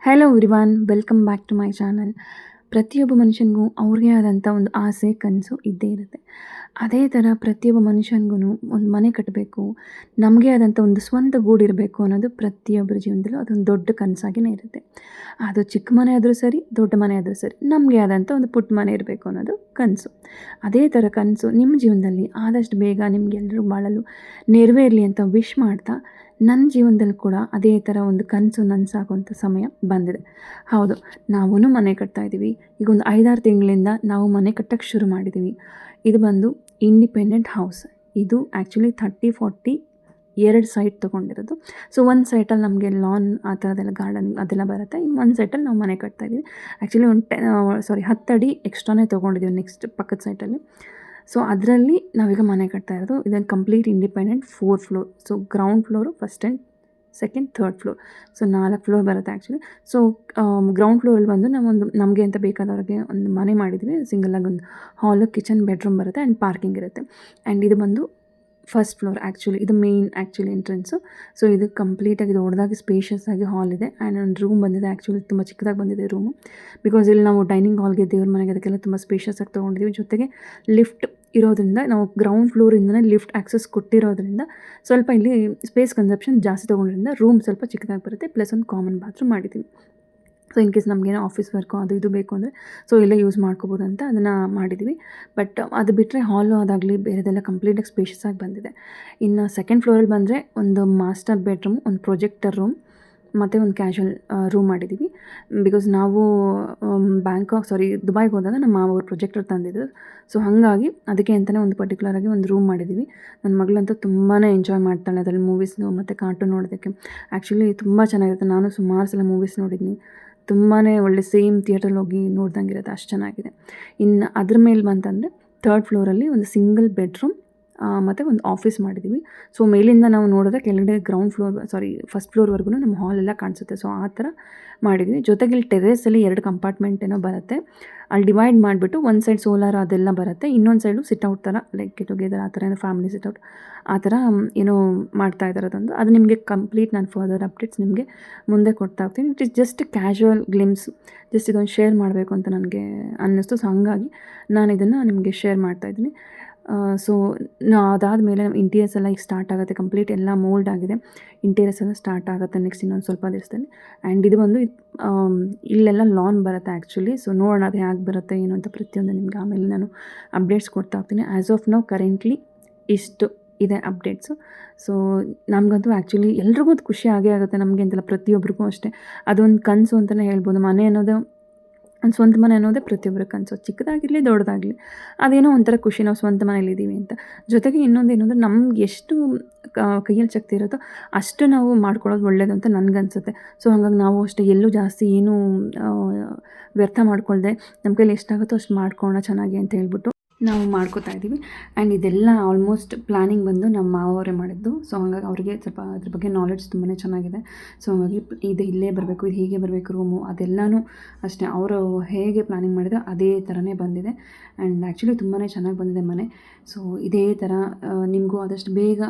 Hello everyone, welcome back to my channel. ಪ್ರತಿಯೊಬ್ಬ ಮನುಷ್ಯನಿಗೂ ಅವ್ರಿಗೆ ಆದಂಥ ಒಂದು ಆಸೆ, ಕನಸು ಇದ್ದೇ ಇರುತ್ತೆ. ಅದೇ ಥರ ಪ್ರತಿಯೊಬ್ಬ ಮನುಷ್ಯನಿಗೂ ಒಂದು ಮನೆ ಕಟ್ಟಬೇಕು, ನಮಗೆ ಆದಂಥ ಒಂದು ಸ್ವಂತ ಗೂಡಿರಬೇಕು ಅನ್ನೋದು ಪ್ರತಿಯೊಬ್ಬರ ಜೀವನದಲ್ಲೂ ಅದೊಂದು ದೊಡ್ಡ ಕನಸಾಗಿಯೇ ಇರುತ್ತೆ. ಅದು ಚಿಕ್ಕ ಮನೆ ಆದರೂ ಸರಿ, ದೊಡ್ಡ ಮನೆ ಆದರೂ ಸರಿ, ನಮಗೆ ಆದಂಥ ಒಂದು ಪುಟ್ಟ ಮನೆ ಇರಬೇಕು ಅನ್ನೋದು ಕನಸು. ಅದೇ ಥರ ಕನಸು ನಿಮ್ಮ ಜೀವನದಲ್ಲಿ ಆದಷ್ಟು ಬೇಗ ನಿಮಗೆಲ್ಲರೂ ಬಾಳಲು ನೆರವೇರಲಿ ಅಂತ ವಿಶ್ ಮಾಡ್ತಾ, ನನ್ನ ಜೀವನದಲ್ಲಿ ಕೂಡ ಅದೇ ಥರ ಒಂದು ಕನಸು ನನಸಾಗುವಂಥ ಸಮಯ ಬಂದಿದೆ. ಹೌದು, ನಾವೂ ಮನೆ ಕಟ್ತಾಯಿದ್ದೀವಿ. ಈಗ ಒಂದು 5-6 ತಿಂಗಳಿಂದ ನಾವು ಮನೆ ಕಟ್ಟಕ್ಕೆ ಶುರು ಮಾಡಿದ್ದೀವಿ. ಇದು ಬಂದು ಇಂಡಿಪೆಂಡೆಂಟ್ ಹೌಸ್. ಇದು ಆ್ಯಕ್ಚುಲಿ 30-40 2 ಸೈಟ್ ತೊಗೊಂಡಿರೋದು. ಸೊ ಒಂದು ಸೈಟಲ್ಲಿ ನಮಗೆ ಲಾನ್ ಆ ಥರದ್ದೆಲ್ಲ ಗಾರ್ಡನ್ ಅದೆಲ್ಲ ಬರುತ್ತೆ. ಇನ್ನು ಒಂದು ಸೈಟಲ್ಲಿ ನಾವು ಮನೆ ಕಟ್ತಾಯಿದ್ದೀವಿ. ಆ್ಯಕ್ಚುಲಿ 10 ಅಡಿ ಎಕ್ಸ್ಟ್ರಾನೇ ತೊಗೊಂಡಿದ್ದೀವಿ ನೆಕ್ಸ್ಟ್ ಪಕ್ಕದ ಸೈಟಲ್ಲಿ. ಸೊ ಅದರಲ್ಲಿ ನಾವೀಗ ಮನೆ ಕಟ್ತಾ ಇರೋದು. ಇದನ್ನು complete independent 4 floor. So ground floor, first and second, third floor. So 4 floor ಬರುತ್ತೆ ಆ್ಯಕ್ಚುಲಿ. ಸೊ ಗ್ರೌಂಡ್ ಫ್ಲೋರಲ್ಲಿ ಬಂದು ನಾವೊಂದು ನಮಗೆ ಅಂತ ಬೇಕಾದವ್ರಿಗೆ ಒಂದು ಮನೆ ಮಾಡಿದ್ವಿ. ಸಿಂಗಲಾಗಿ ಒಂದು ಹಾಲು, ಕಿಚನ್, ಬೆಡ್ರೂಮ್ ಬರುತ್ತೆ ಆ್ಯಂಡ್ ಪಾರ್ಕಿಂಗ್ ಇರುತ್ತೆ. ಆ್ಯಂಡ್ ಇದು ಬಂದು ಫಸ್ಟ್ ಫ್ಲೋರ್. ಆ್ಯಕ್ಚುಲಿ ಇದು ಮೇನ್ ಆ್ಯಕ್ಚುಲಿ ಎಂಟ್ರೆನ್ಸು. ಸೊ ಇದು ಕಂಪ್ಲೀಟಾಗಿ ದೊಡ್ಡದಾಗಿ ಸ್ಪೇಷಿಯಸ್ ಆಗಿ ಹಾಲ್ ಇದೆ. ಆ್ಯಂಡ್ ಒಂದು ರೂಮ್ ಬಂದಿದೆ. ಆ್ಯಕ್ಚುಲಿ ತುಂಬ ಚಿಕ್ಕದಾಗಿ ಬಂದಿದೆ ರೂಮು. ಬಿಕಾಸ್ ಇಲ್ಲಿ ನಾವು ಡೈನಿಂಗ್ ಹಾಲ್ಗೆ, ದೇವ್ರ ಮನೆಗೆ ಅದಕ್ಕೆಲ್ಲ ತುಂಬ ಸ್ಪೇಷಿಯಸ್ ಆಗಿ ತೊಗೊಂಡಿದ್ದೀವಿ. ಜೊತೆಗೆ ಲಿಫ್ಟ್ ಇರೋದ್ರಿಂದ, ನಾವು ಗ್ರೌಂಡ್ ಫ್ಲೋರಿಂದನೇ ಲಿಫ್ಟ್ ಆ್ಯಕ್ಸಸ್ ಕೊಟ್ಟಿರೋದ್ರಿಂದ ಸ್ವಲ್ಪ ಇಲ್ಲಿ ಸ್ಪೇಸ್ ಕನ್ಸಪ್ಷನ್ ಜಾಸ್ತಿ ತೊಗೊಂಡ್ರಿಂದ ರೂಮ್ ಸ್ವಲ್ಪ ಚಿಕ್ಕದಾಗಿ ಬರುತ್ತೆ. ಪ್ಲಸ್ ಒಂದು ಕಾಮನ್ ಬಾತ್ರೂಮ್ ಮಾಡಿದ್ದೀವಿ. ಸೊ ಇನ್ ಕೇಸ್ ನಮಗೇನೋ ಆಫೀಸ್ ವರ್ಕು ಅದು ಇದು ಬೇಕು ಅಂದರೆ ಸೊ ಇಲ್ಲೇ ಯೂಸ್ ಮಾಡ್ಕೋಬೋದು ಅಂತ ಅದನ್ನು ಮಾಡಿದ್ದೀವಿ. ಬಟ್ ಅದು ಬಿಟ್ಟರೆ ಹಾಲು ಅದಾಗಲಿ ಬೇರೆದೆಲ್ಲ ಕಂಪ್ಲೀಟಾಗಿ ಸ್ಪೇಷಿಯಸ್ ಆಗಿ ಬಂದಿದೆ. ಇನ್ನು ಸೆಕೆಂಡ್ ಫ್ಲೋರಲ್ಲಿ ಬಂದರೆ ಒಂದು ಮಾಸ್ಟರ್ ಬೆಡ್ರೂಮ್, ಒಂದು ಪ್ರೊಜೆಕ್ಟರ್ ರೂಮ್ ಮತ್ತು ಒಂದು ಕ್ಯಾಶುವಲ್ ರೂಮ್ ಮಾಡಿದ್ದೀವಿ. ಬಿಕಾಸ್ ನಾವು ದುಬೈಗೆ ಹೋದಾಗ ನಮ್ಮ ಮಾವ ಅವ್ರು ಪ್ರೊಜೆಕ್ಟರ್ ತಂದಿದ್ರು. ಸೊ ಹಾಗಾಗಿ ಅದಕ್ಕೆ ಅಂತಲೇ ಒಂದು ಪರ್ಟಿಕ್ಯುಲರಾಗಿ ಒಂದು ರೂಮ್ ಮಾಡಿದ್ದೀವಿ. ನನ್ನ ಮಗಳಂತೂ ತುಂಬಾ ಎಂಜಾಯ್ ಮಾಡ್ತಾಳೆ ಅದರಲ್ಲಿ ಮೂವೀಸ್ನು ಮತ್ತು ಕಾರ್ಟೂನ್ ನೋಡೋದಕ್ಕೆ. ಆ್ಯಕ್ಚುಲಿ ತುಂಬ ಚೆನ್ನಾಗಿರುತ್ತೆ. ನಾನು ಸುಮಾರು ಸಲ ಮೂವೀಸ್ ನೋಡಿದ್ದೀನಿ. ತುಂಬಾ ಒಳ್ಳೆ ಸೇಮ್ ಥಿಯೇಟ್ರಲ್ಲಿ ಹೋಗಿ ನೋಡ್ದಂಗೆ ಇರುತ್ತೆ, ಅಷ್ಟು ಚೆನ್ನಾಗಿದೆ. ಇನ್ನು ಅದ್ರ ಮೇಲೆ ಬಂತಂದರೆ ಥರ್ಡ್ ಫ್ಲೋರಲ್ಲಿ ಒಂದು ಸಿಂಗಲ್ ಬೆಡ್ರೂಮ್ ಮತ್ತು ಒಂದು ಆಫೀಸ್ ಮಾಡಿದ್ದೀವಿ. ಸೊ ಮೇಲಿಂದ ನಾವು ನೋಡಿದ್ರೆ ಕೆಳಗಡೆ ಫಸ್ಟ್ ಫ್ಲೋರ್ವರೆಗೂ ನಮ್ಮ ಹಾಲ್ ಎಲ್ಲ ಕಾಣಿಸುತ್ತೆ. ಸೊ ಆ ಥರ ಮಾಡಿದ್ವಿ. ಜೊತೆಗೆ ಇಲ್ಲಿ ಟೆರೇಸಲ್ಲಿ 2 ಕಂಪಾರ್ಟ್ಮೆಂಟ್ ಏನೋ ಬರುತ್ತೆ. ಅಲ್ಲಿ ಡಿವೈಡ್ ಮಾಡಿಬಿಟ್ಟು ಒಂದು ಸೈಡ್ ಸೋಲಾರ್ ಅದೆಲ್ಲ ಬರುತ್ತೆ, ಇನ್ನೊಂದು ಸೈಡು ಸಿಟ್ಔಟ್ ಥರ, ಲೈಕ್ ಗೆಟ್ ಟುಗೆದರ್ ಆ ಥರ ಏನೋ ಫ್ಯಾಮಿಲಿ ಸಿಟ್ಔಟ್ ಆ ಥರ ಏನೋ ಮಾಡ್ತಾ ಇದ್ದಾರೆ. ಅದು ನಿಮಗೆ ಕಂಪ್ಲೀಟ್ ನಾನು ಫರ್ದರ್ ಅಪ್ಡೇಟ್ಸ್ ನಿಮಗೆ ಮುಂದೆ ಕೊಡ್ತಾ ಹೋಗ್ತೀನಿ. It is just casual glimpse, just ಇದೊಂದು ಶೇರ್ ಮಾಡಬೇಕು ಅಂತ ನನಗೆ ಅನ್ನಿಸ್ತು. ಸೊ ಹಾಗಾಗಿ ನಾನು ಇದನ್ನು ನಿಮಗೆ ಶೇರ್ ಮಾಡ್ತಾಯಿದ್ದೀನಿ. ಸೊ ಅದಾದಮೇಲೆ ನಮ್ಮ ಇಂಟೀರಿಯರ್ಸ್ ಎಲ್ಲ ಈಗ ಸ್ಟಾರ್ಟ್ ಆಗುತ್ತೆ. ಕಂಪ್ಲೀಟ್ ಎಲ್ಲ ಮೋಲ್ಡ್ ಆಗಿದೆ. ಇಂಟೀರಿಯರ್ಸ್ ಎಲ್ಲ ಸ್ಟಾರ್ಟ್ ಆಗುತ್ತೆ ನೆಕ್ಸ್ಟ್ ಇನ್ನೊಂದು ಸ್ವಲ್ಪ ದಿವಸದಲ್ಲಿ. ಆ್ಯಂಡ್ ಇದು ಬಂದು ಇಲ್ಲೆಲ್ಲ ಲಾನ್ ಬರುತ್ತೆ ಆ್ಯಕ್ಚುಲಿ. ಸೊ ನೋಡೋಣ ಅದು ಹೇಗೆ ಬರುತ್ತೆ ಏನು ಅಂತ ಪ್ರತಿಯೊಂದು ನಿಮ್ಗೆ ಆಮೇಲೆ ನಾನು ಅಪ್ಡೇಟ್ಸ್ ಕೊಡ್ತಾ ಹೋಗ್ತೀನಿ. ಆ್ಯಸ್ ಆಫ್ ನೌ ಕರೆಂಟ್ಲಿ ಇಷ್ಟು ಇದೆ ಅಪ್ಡೇಟ್ಸು. ಸೊ ನಮಗಂತೂ ಆ್ಯಕ್ಚುಲಿ ಎಲ್ರಿಗೂ ಅದು ಖುಷಿ ಆಗೇ ಆಗುತ್ತೆ, ನಮಗೆ ಅಂತಲ್ಲ ಪ್ರತಿಯೊಬ್ಬರಿಗೂ ಅಷ್ಟೇ. ಅದೊಂದು ಕನಸು ಅಂತಲೇ ಹೇಳ್ಬೋದು. ಮನೆ ಅನ್ನೋದು, ಒಂದು ಸ್ವಂತ ಮನೆ ಅನ್ನೋದೇ ಪ್ರತಿಯೊಬ್ಬರ ಕನಸು, ಚಿಕ್ಕದಾಗಿರಲಿ ದೊಡ್ಡದಾಗಲಿ. ಅದೇನೋ ಒಂಥರ ಖುಷಿ, ನಾವು ಸ್ವಂತ ಮನೇಲಿದ್ದೀವಿ ಅಂತ. ಜೊತೆಗೆ ಇನ್ನೊಂದು ಏನು ಅಂದರೆ, ನಮ್ಗೆ ಎಷ್ಟು ಕೈಯಲ್ಲಿ ಶಕ್ತಿ ಇರುತ್ತೋ ಅಷ್ಟು ನಾವು ಮಾಡ್ಕೊಳ್ಳೋದು ಒಳ್ಳೆಯದು ಅಂತ ನನಗನ್ಸುತ್ತೆ. ಸೊ ಹಾಗಾಗಿ ನಾವು ಅಷ್ಟೇ ಎಲ್ಲೂ ಜಾಸ್ತಿ ಏನೂ ವ್ಯರ್ಥ ಮಾಡ್ಕೊಳ್ದೆ ನಮ್ಮ ಕೈಲಿ ಎಷ್ಟಾಗುತ್ತೋ ಅಷ್ಟು ಮಾಡ್ಕೊಳ್ಳೋಣ ಚೆನ್ನಾಗಿ ಅಂತ ಹೇಳ್ಬಿಟ್ಟು ನಾವು ಮಾಡ್ಕೋತಾ ಇದ್ದೀವಿ. ಆ್ಯಂಡ್ ಇದೆಲ್ಲ ಆಲ್ಮೋಸ್ಟ್ ಪ್ಲ್ಯಾನಿಂಗ್ ಬಂದು ನಮ್ಮ ಮಾವವರೇ ಮಾಡಿದ್ದು. ಸೊ ಹಾಗಾಗಿ ಅವರಿಗೆ ಸ್ವಲ್ಪ ಅದ್ರ ಬಗ್ಗೆ ನಾಲೆಡ್ಜ್ ತುಂಬಾ ಚೆನ್ನಾಗಿದೆ. ಸೊ ಹಾಗಾಗಿ ಇದು ಇಲ್ಲೇ ಬರಬೇಕು, ಇದು ಹೀಗೆ ಬರಬೇಕು ರೂಮು, ಅದೆಲ್ಲನೂ ಅಷ್ಟೇ ಅವರು ಹೇಗೆ ಪ್ಲ್ಯಾನಿಂಗ್ ಮಾಡಿದ್ರು ಅದೇ ಥರನೇ ಬಂದಿದೆ. ಆ್ಯಂಡ್ ಆ್ಯಕ್ಚುಲಿ ತುಂಬಾ ಚೆನ್ನಾಗಿ ಬಂದಿದೆ ಮನೆ. ಸೊ ಇದೇ ಥರ ನಿಮಗೂ ಆದಷ್ಟು ಬೇಗ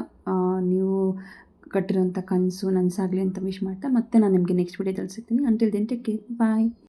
ನೀವು ಕಟ್ಟಿರೋಂಥ ಕನಸು ನನಸಾಗಲಿ ಅಂತ ವಿಶ್ ಮಾಡ್ತಾ, ಮತ್ತೆ ನಾನು ನಿಮಗೆ ನೆಕ್ಸ್ಟ್ ವಿಡಿಯೋದಲ್ಲಿ ಸಿಗ್ತೀನಿ. ಅಂಟಿಲ್ ದೆನ್ ಟೇಕ್ ಕೇರ್, ಬಾಯ್.